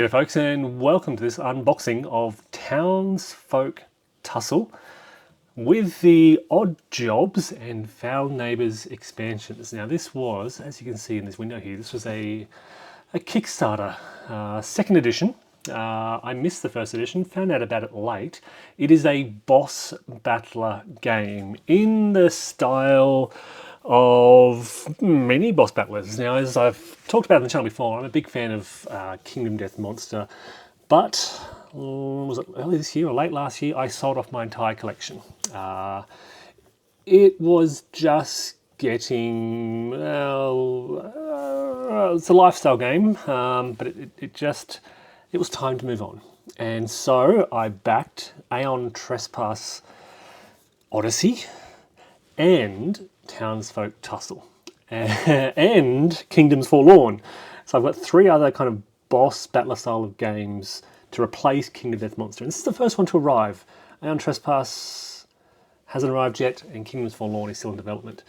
G'day folks, and welcome to this unboxing of Townsfolk Tussle with the Odd Jobs and Foul Neighbours expansions. Now this was, as you can see in this window here, this was a Kickstarter second edition. I missed the first edition, found out about it late. It is a boss battler game in the style of many boss battlers. Now, as I've talked about on the channel before, I'm a big fan of Kingdom Death Monster, but was it early this year or late last year, I sold off my entire collection. It was just getting, well, it's a lifestyle game, but it was time to move on. And so I backed Aeon Trespass Odyssey and Townsfolk Tussle and Kingdoms Forlorn. So I've got three other kind of boss battler style of games to replace Kingdom Death Monster. And this is the first one to arrive. Aeon Trespass hasn't arrived yet, and Kingdoms Forlorn is still in development.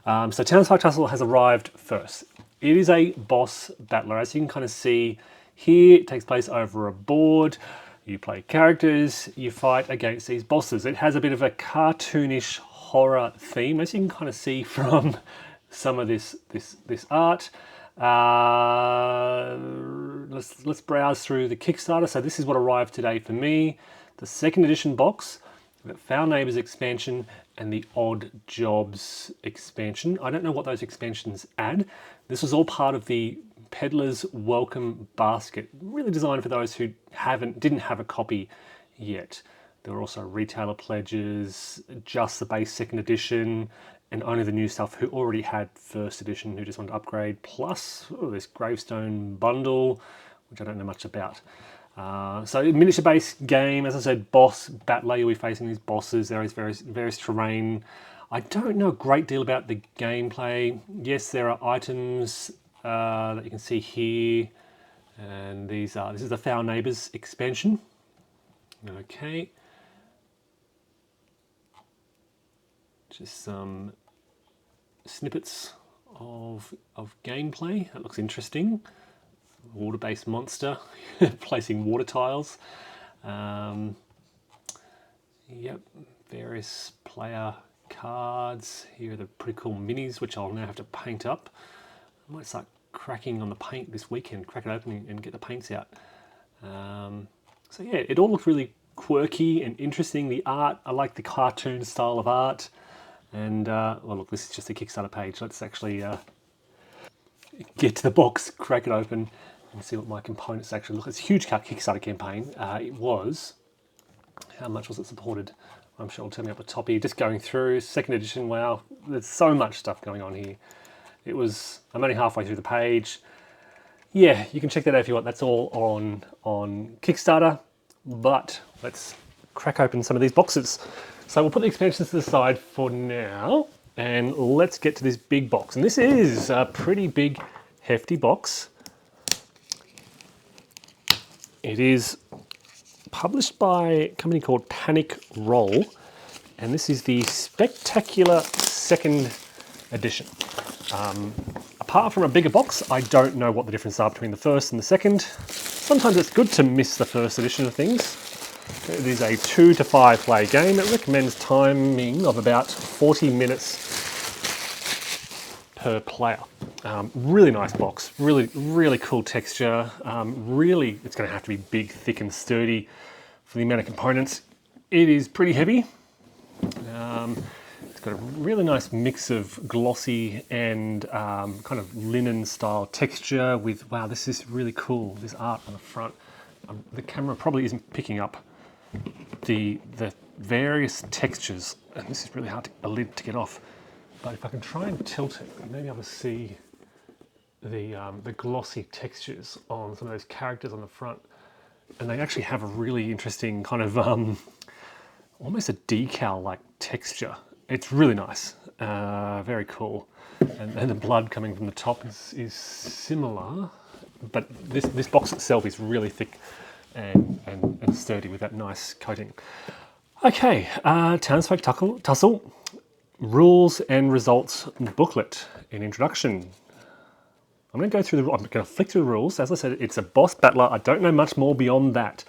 So Townsfolk Tussle has arrived first. It is a boss battler. As you can kind of see here, it takes place over a board. You play characters, you fight against these bosses. It has a bit of a cartoonish horror theme, as you can kind of see from some of this art. Let's browse through the Kickstarter. So this is what arrived today for me. The second edition box, the Foul Neighbours expansion and the Odd Jobs expansion. I don't know what those expansions add. This was all part of the Peddler's Welcome Basket, really designed for those who didn't have a copy yet. There were also retailer pledges, just the base second edition, and only the new stuff who already had first edition who just wanted to upgrade, plus this Gravestone bundle, which I don't know much about. So miniature-based game, as I said, boss battler. You'll be facing these bosses. There is various terrain. I don't know a great deal about the gameplay. Yes, there are items that you can see here, and this is the Foul Neighbours expansion. Okay. Just some snippets of gameplay. That looks interesting. Water-based monster, placing water tiles. Yep, various player cards. Here are the pretty cool minis, which I'll now have to paint up. I might start cracking on the paint this weekend, crack it open and get the paints out. So yeah, it all looked really quirky and interesting. The art, I like the cartoon style of art. And, well look, this is just a Kickstarter page. Let's actually get to the box, crack it open, and see what my components actually look. It's a huge Kickstarter campaign. It was, how much was it supported? I'm sure it'll tell me up the top here. Just going through, second edition, wow, there's so much stuff going on here. I'm only halfway through the page. Yeah, you can check that out if you want. That's all on Kickstarter. But let's crack open some of these boxes. So we'll put the expansions to the side for now, and let's get to this big box. And this is a pretty big, hefty box. It is published by a company called Panic Roll, and this is the Spectacular second edition. Apart from a bigger box, I don't know what the difference are between the first and the second. Sometimes it's good to miss the first edition of things. It is a 2 to 5 player game. It recommends timing of about 40 minutes per player. Really nice box, really cool texture. Really, it's going to have to be big, thick and sturdy for the amount of components. It is pretty heavy. It's got a really nice mix of glossy and kind of linen style texture with, wow, this is really cool, this art on the front. The camera probably isn't picking up the various textures, and this is really hard a lid to get off. But if I can try and tilt it, maybe I'll see the glossy textures on some of those characters on the front. And they actually have a really interesting kind of almost a decal-like texture. It's really nice, very cool. And the blood coming from the top is similar, but this box itself is really thick and sturdy with that nice coating. Okay, Townsfolk Tussle, rules and results booklet. In introduction, I'm going to go through I'm going to flick through the rules. As I said, it's a boss battler. I don't know much more beyond that.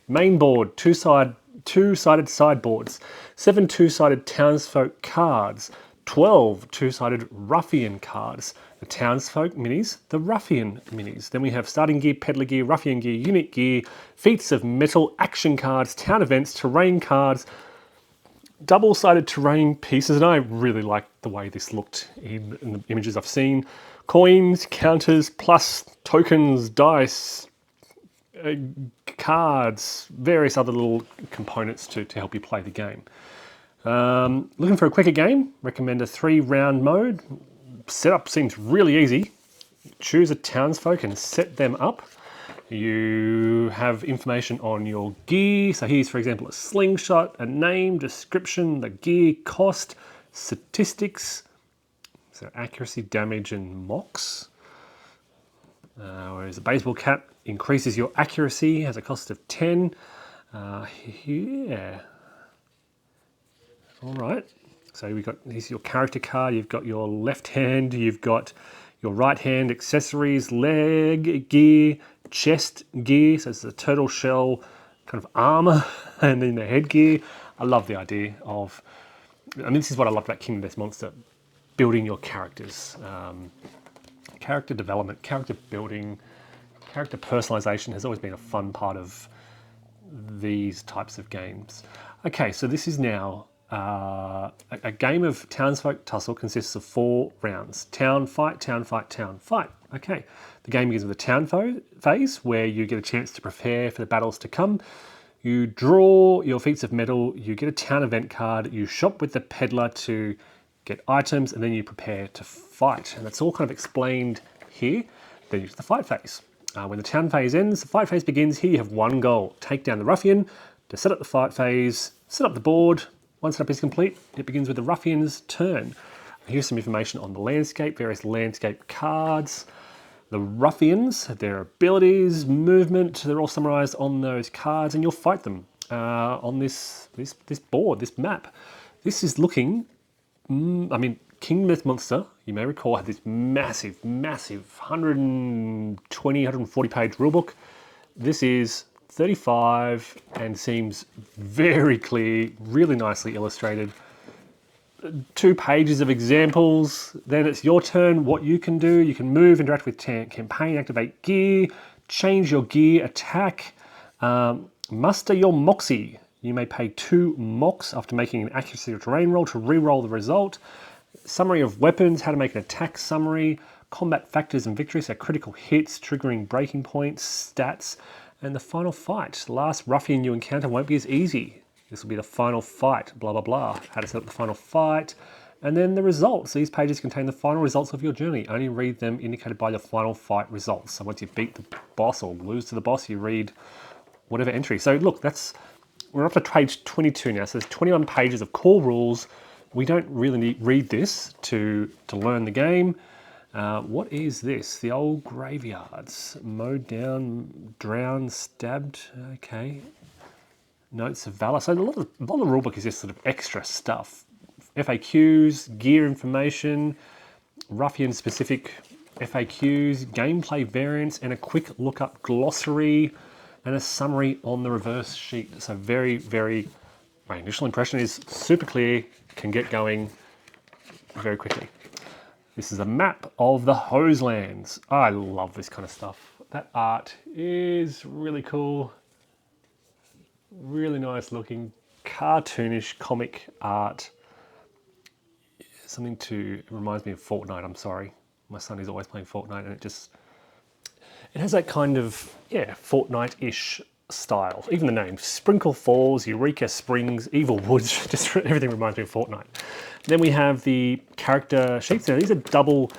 Main board, two-sided sideboards, 7 two-sided Townsfolk cards, 12 two-sided Ruffian cards, the Townsfolk minis, the Ruffian minis. Then we have starting gear, peddler gear, Ruffian gear, unit gear, feats of metal, action cards, town events, terrain cards, double-sided terrain pieces, and I really like the way this looked in the images I've seen. Coins, counters, plus tokens, dice, cards, various other little components to help you play the game. Looking for a quicker game? Recommend a 3-round mode. Setup seems really easy. Choose a townsfolk and set them up. You have information on your gear. So here's, for example, a slingshot, a name, description, the gear, cost, statistics, so accuracy, damage, and mocks. Whereas a baseball cap increases your accuracy, has a cost of 10. Yeah. All right. So we've got, here's your character card. You've got your left hand. You've got your right hand accessories, leg gear, chest gear. So it's a turtle shell kind of armor, and then the headgear. I love the idea of, I mean, this is what I love about Kingdom Death Monster, building your characters. Character development, character building, character personalization has always been a fun part of these types of games. Okay, so this is now a game of Townsfolk Tussle consists of 4 rounds. Town fight, town fight, town fight. Okay, the game begins with a town phase where you get a chance to prepare for the battles to come. You draw your feats of metal, you get a town event card, you shop with the peddler to get items, and then you prepare to fight. And that's all kind of explained here. Then you to the fight phase. When the town phase ends, the fight phase begins. Here you have one goal: take down the ruffian. To set up the fight phase, set up the board. Once setup is complete, it begins with the ruffian's turn. Here's some information on the landscape, various landscape cards. The ruffians, their abilities, movement, they're all summarized on those cards, and you'll fight them on this board, this map. This is looking, I mean, Kingdom Death Monster, you may recall, had this massive 120, 140 page rulebook. This is 35 and seems very clear, really nicely illustrated. 2 pages of examples. Then it's your turn, what you can do. You can move, interact with campaign, activate gear, change your gear, attack, muster your moxie. You may pay 2 mocks after making an accuracy or terrain roll to re-roll the result. Summary of weapons, how to make an attack summary, combat factors and victories, so critical hits, triggering breaking points, stats, and the final fight. The last ruffian you encounter won't be as easy. This will be the final fight, blah, blah, blah. How to set up the final fight. And then the results. These pages contain the final results of your journey. Only read them indicated by the final fight results. So once you beat the boss or lose to the boss, you read whatever entry. So look, we're up to page 22 now. So there's 21 pages of core rules. We don't really need read this to learn the game. What is this? The old graveyards. Mowed down, drowned, stabbed. Okay. Notes of valor. So a lot of the rulebook is just sort of extra stuff. FAQs, gear information, ruffian-specific FAQs, gameplay variants, and a quick look-up glossary, and a summary on the reverse sheet. So very, very, my initial impression is super clear, can get going very quickly. This is a map of the Hoselands. I love this kind of stuff. That art is really cool. Really nice looking, cartoonish comic art. Something it reminds me of Fortnite, I'm sorry. My son is always playing Fortnite, and it has that kind of, yeah, Fortnite-ish style. Even the name, Sprinkle Falls, Eureka Springs, Evil Woods, just everything reminds me of Fortnite. Then we have the character sheets. Now these are double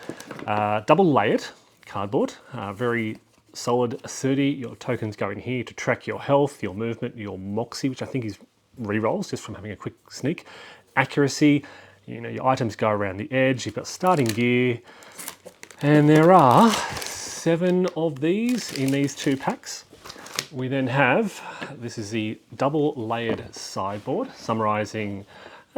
layered cardboard, very solid, sturdy. Your tokens go in here to track your health, your movement, your moxie, which I think is re-rolls just from having a quick sneak. Accuracy, your items go around the edge. You've got starting gear, and there are 7 of these in these 2 packs. We then have, this is the double layered sideboard, summarizing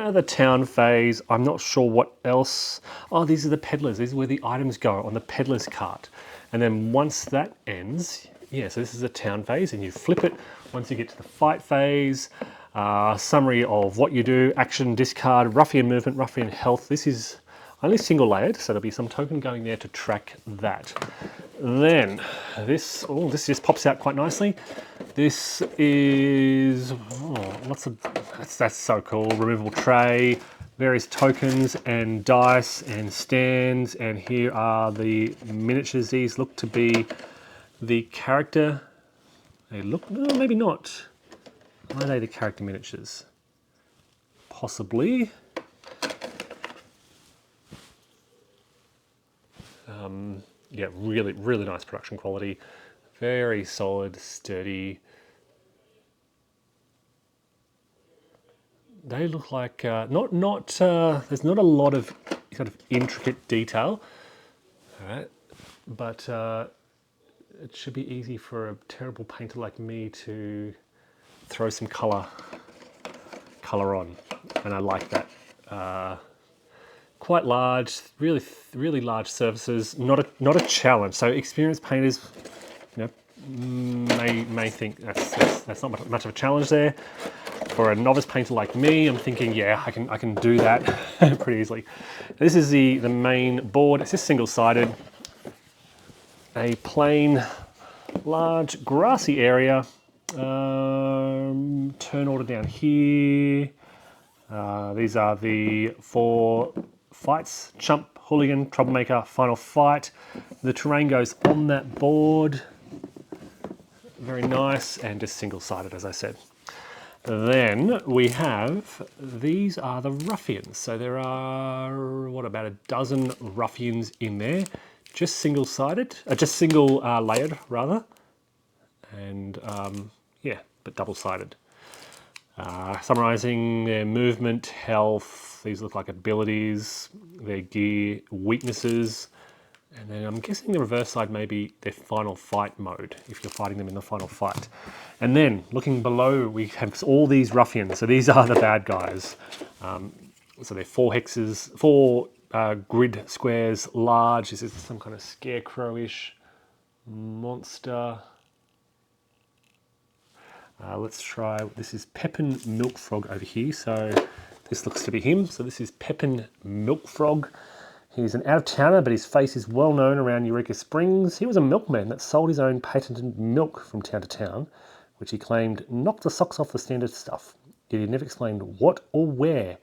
The town phase. I'm not sure what else. Oh, these are the peddlers. These are where the items go on the peddler's cart. And then once that ends, yeah, so this is a town phase and you flip it once you get to the fight phase. Summary of what you do, action, discard, ruffian movement, ruffian health. This is only single layered, so there'll be some token going there to track that. Then this just pops out quite nicely. This is lots of, that's so cool. Removable tray, various tokens and dice and stands, and here are the miniatures. These look to be the character. They look, no, maybe not. Are they the character miniatures? Possibly. Yeah, really, really nice production quality. Very solid, sturdy. They look like there's not a lot of sort of intricate detail, all right, but it should be easy for a terrible painter like me to throw some color on, and I like that. Quite large, really, really large surfaces. Not a challenge. So experienced painters, you know, may think that's not much of a challenge there. For a novice painter like me, I'm thinking, yeah, I can do that pretty easily. This is the main board. It's just single-sided. A plain, large, grassy area. Turn order down here. These are the 4 fights: chump, hooligan, troublemaker, final fight. The terrain goes on that board. Very nice, and just single-sided, as I said. Then we have, these are the ruffians. So there are, what, about a dozen ruffians in there. Just single-sided, just single layered rather. And yeah, but double-sided. Summarising their movement, health, these look like abilities, their gear, weaknesses, and then I'm guessing the reverse side may be their final fight mode, if you're fighting them in the final fight. And then, looking below, we have all these ruffians, so these are the bad guys. So they're 4 hexes, 4 grid squares, large. This is some kind of scarecrow-ish monster. Let's try, this is Pepin Milkfrog over here, so this looks to be him. So this is Pepin Milkfrog. He's an out-of-towner, but his face is well known around Eureka Springs. He was a milkman that sold his own patented milk from town to town, which he claimed knocked the socks off the standard stuff. Yet he never explained what or where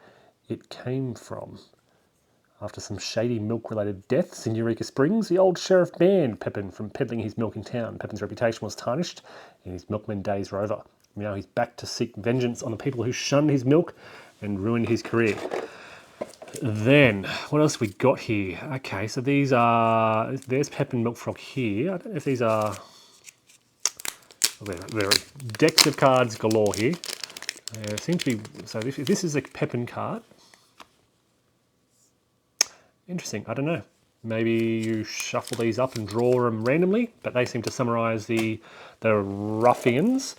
it came from. After some shady milk-related deaths in Eureka Springs, the old sheriff banned Pepin from peddling his milk in town. Pepin's reputation was tarnished, and his milkman days were over. Now he's back to seek vengeance on the people who shunned his milk and ruined his career. Then, what else we got here? Okay, so these are, there's Pepin Milkfrog here. I don't know if these are, there are decks of cards galore here. There seems to be, so this is a Pepin card. Interesting, I don't know. Maybe you shuffle these up and draw them randomly, but they seem to summarise the ruffians.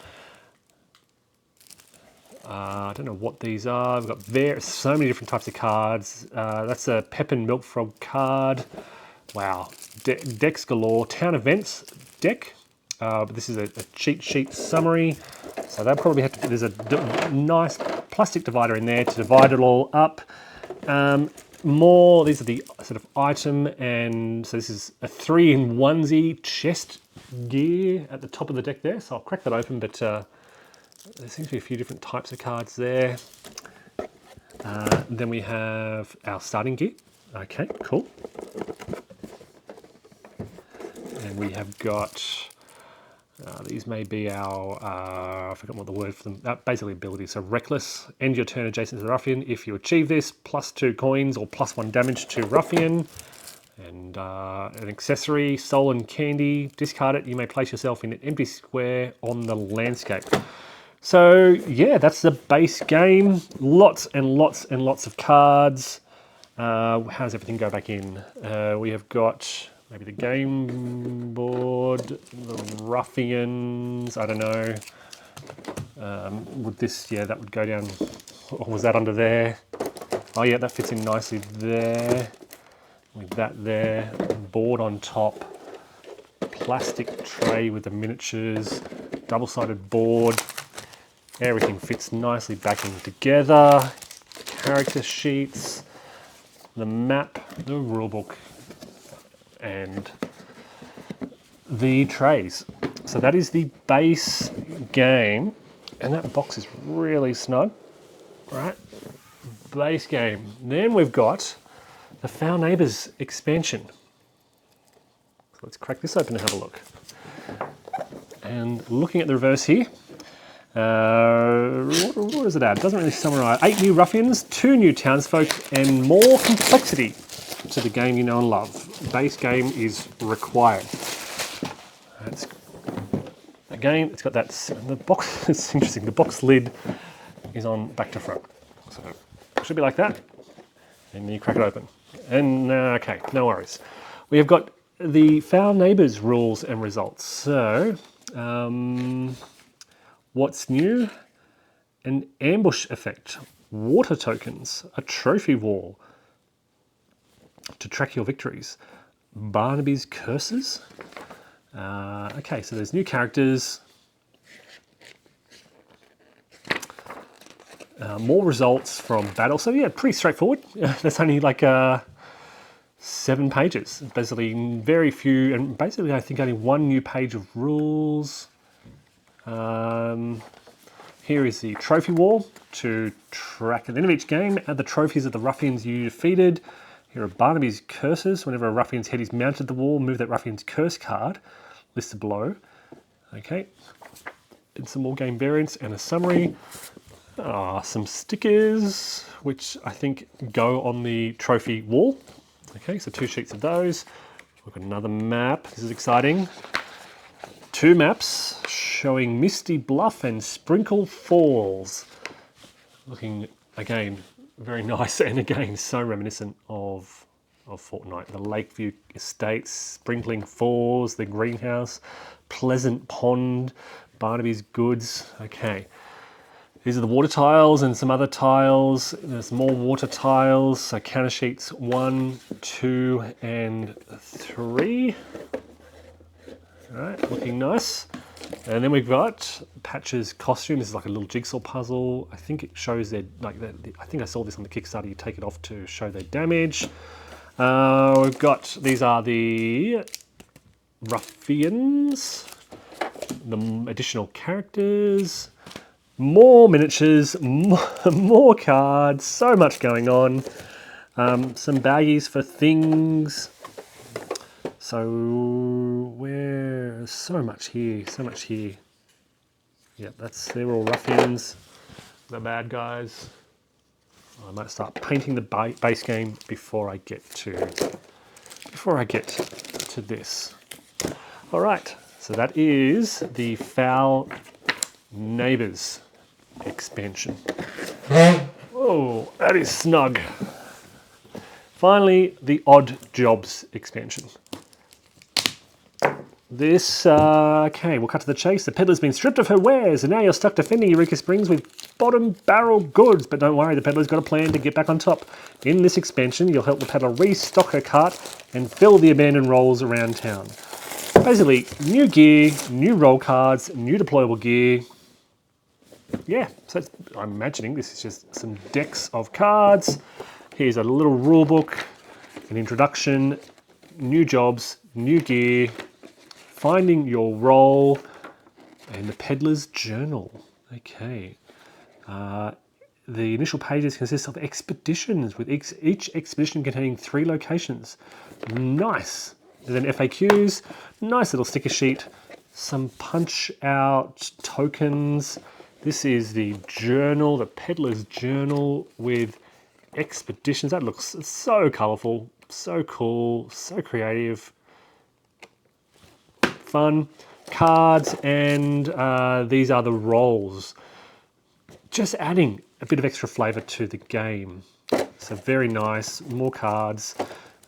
I don't know what these are. We've got so many different types of cards. That's a Pepin Milkfrog card. Wow, decks galore. Town events deck. But this is a cheat sheet summary. So they'll probably have to, there's a nice plastic divider in there to divide it all up. These are the sort of item, and so this is a 3-in-1 chest gear at the top of the deck there. So I'll crack that open, but there seems to be a few different types of cards there. Then we have our starting gear. Okay, cool. And we have got, these may be our, I forgot what the word for them, basically abilities. So reckless, end your turn adjacent to the ruffian. If you achieve this, +2 coins or +1 damage to ruffian. And an accessory, soul and candy, discard it. You may place yourself in an empty square on the landscape. So yeah, that's the base game. Lots and lots and lots of cards. How does everything go back in? We have got maybe the game board, the ruffians, I don't know. Would this, yeah, that would go down, or was that under there? Oh yeah, that fits in nicely there. With that there, board on top, plastic tray with the miniatures, double-sided board. Everything fits nicely backing together. Character sheets, the map, the rulebook, and the trays. So that is the base game, and that box is really snug, right? Base game. Then we've got the Foul Neighbours expansion. So let's crack this open and have a look. And looking at the reverse here, what does it add? It doesn't really summarise. 8 new ruffians, 2 new townsfolk, and more complexity to the game you know and love. Base game is required. Again, it's got that, the box, it's interesting, the box lid is on back to front. So it should be like that, and then you crack it open. And okay, no worries. We have got the Foul Neighbours rules and results. So, what's new? An ambush effect, water tokens, a trophy wall to track your victories, Barnaby's curses. Okay, so there's new characters, more results from battle. So yeah, pretty straightforward. That's only like 7 pages. Basically, very few, and basically I think only 1 new page of rules. Here is the trophy wall to track at the end of each game. Add the trophies of the ruffians you defeated. Here are Barnaby's curses. Whenever a ruffian's head is mounted to the wall, move that ruffian's curse card, listed below. Okay, and some more game variants and a summary. Some stickers, which I think go on the trophy wall. Okay, so 2 sheets of those. We've got another map. This is exciting. 2 maps showing Misty Bluff and Sprinkle Falls. Looking, again, very nice, and again, so reminiscent of Fortnite. The Lakeview Estates, Sprinkling Falls, the greenhouse, Pleasant Pond, Barnaby's Goods. Okay. These are the water tiles and some other tiles. There's more water tiles. So counter sheets 1, 2, and 3. All right, looking nice. And then we've got Patch's costume. This is like a little jigsaw puzzle. I think it shows their, I think I saw this on the Kickstarter. You take it off to show their damage. We've got, these are the ruffians, the additional characters, more miniatures, more cards, so much going on. Some baggies for things. So there's so much here, so much here. Yeah, they're all ruffians, the bad guys. I might start painting the base game before I get to this. All right, so that is the Foul Neighbours expansion. Oh, that is snug. Finally, the Odd Jobs expansion. This, okay, we'll cut to the chase. The peddler's been stripped of her wares, and now you're stuck defending Eureka Springs with bottom barrel goods. But don't worry, the peddler's got a plan to get back on top. In this expansion, you'll help the peddler restock her cart and fill the abandoned rolls around town. Basically, new gear, new roll cards, new deployable gear. Yeah, so I'm imagining this is just some decks of cards. Here's a little rule book, an introduction, new jobs, new gear, finding your role, and the peddler's journal. Okay. The initial pages consist of expeditions, with each expedition containing 3 locations. Nice. And then FAQs, nice little sticker sheet, some punch out tokens. This is the journal, the peddler's journal with expeditions. That looks so colourful, so cool, so creative. Fun. Cards, and these are the rolls. Just adding a bit of extra flavour to the game. So very nice. More cards.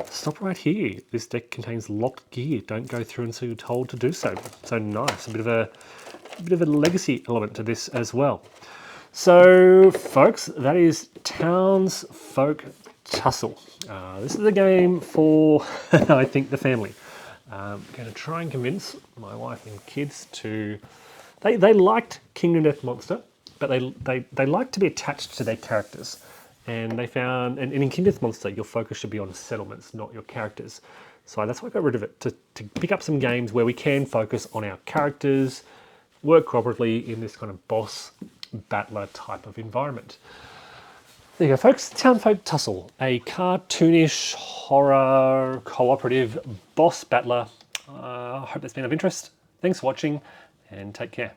Stop right here. This deck contains locked gear. Don't go through until you're told to do so. So nice. A bit of a legacy element to this as well. So, folks, that is Townsfolk Tussle. This is a game for, I think, the family. I'm going to try and convince my wife and kids to... They liked Kingdom Death Monster, but they like to be attached to their characters. And they found, and in Kingdom Death Monster, your focus should be on settlements, not your characters. So that's why I got rid of it, to pick up some games where we can focus on our characters, work cooperatively in this kind of boss battler type of environment. There you go, folks. Townsfolk Tussle, a cartoonish horror cooperative boss battler. I hope that's been of interest. Thanks for watching and take care.